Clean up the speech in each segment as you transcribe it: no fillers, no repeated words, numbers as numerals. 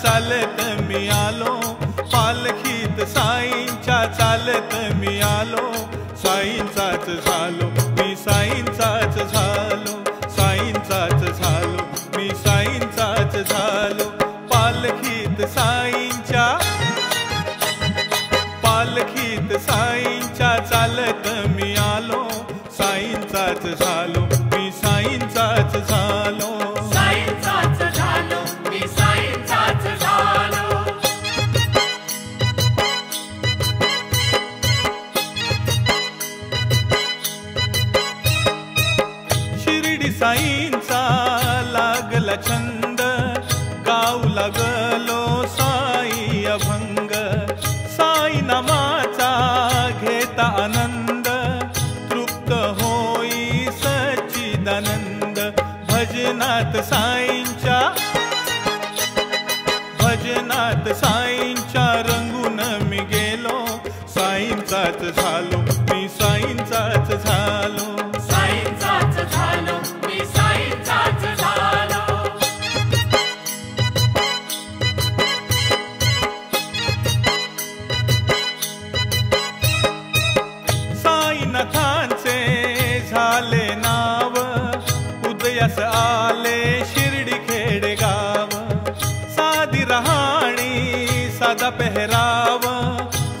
चालत मी आलो, पालखीत साईंच्या चालत मी आलो, साईंचाच झालो मी साईंचाच झालो, साईंचाच झालो मी साईंचाच झालो, पालखीत साईंच्या चालत मी आलो, साईंचाच झालो मी साईंचाच झालो, साईंचाच झालो मी साईंचाच झालो. शिर्डी साईंचा लागला छंद, गाऊ लागलो साई अभंग, साई नामाचा घेता आनंद, तृप्त होई सच्चिदानंद, भजनात साईंच्या रंगून मी गेलो, साईंचाच झालो मी साईंचाच झालो, साईंचाच झालो मी साईंचाच झालो. साईनाथांचे झाले नाव, उदयास आले शिर्डी खेडेगाव, साधी रहाणी साधा पेहराव,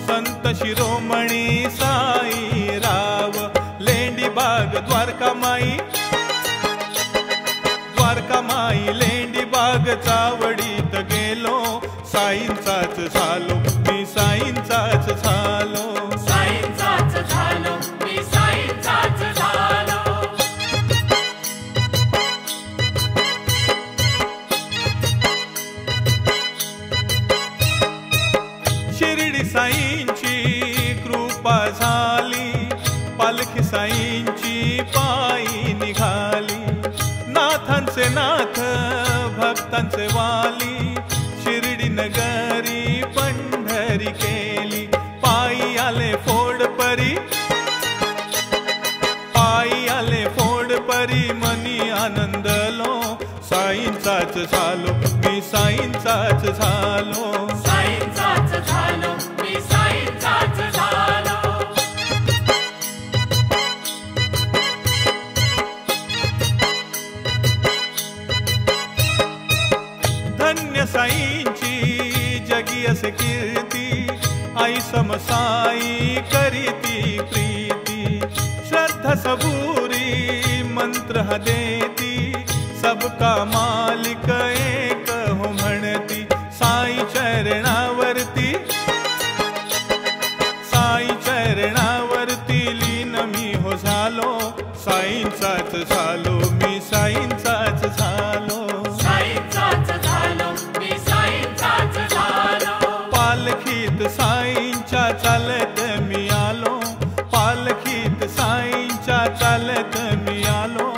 संत शिरोमणी साईराव, लेंडीबाग द्वारकामाई लेंडीबाग चावडीत गेलो, साईंचाच झालो मी साईंचाच झालो, साईंचाच झालो मी साईंचाच झालो. शिर्डी साईंची कृपा झाली, पालखी साईंची पायी निघाली, नाथांचे नाथ भक्तांचे वाली, शिर्डी नगरी पंढरी केली, पायी आले फोडपरी मनी आनंदलो, साईंचाच झालो मी साईंचाच झालो, साईंचाच झालो मी साईंचाच झालो. धन्य साईंची जगी असे कीर्ती, आई समसाई करीती प्रीती, श्रद्धा सबुरी मंत्र हा देती, सबका मालिक एक हो म्हणती, साई चरणावरती लीन मी हो झालो, साईंचाच झालो मी साईंचाच झालो, साईंचाच झालो मी साईंचाच झालो. पालखीत साईंच्या चालत मी आलो, पालखीत साईंच्या चालत मी आलो,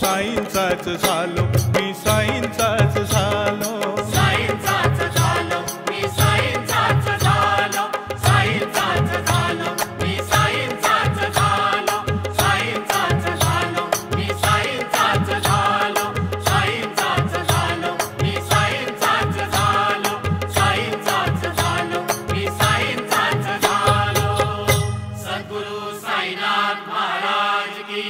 साईंचाच झालो मी साईंचाच झालो, साईंचाच झालो मी साईंचाच झालो, साईंचाच झालो मी साईंचाच झालो, साईंचाच झालो मी साईंचाच झालो, साईंचाच झालो मी साईंचाच झालो, साईंचाच झालो मी साईंचाच झालो. सद्गुरु साईनाथ महाराज की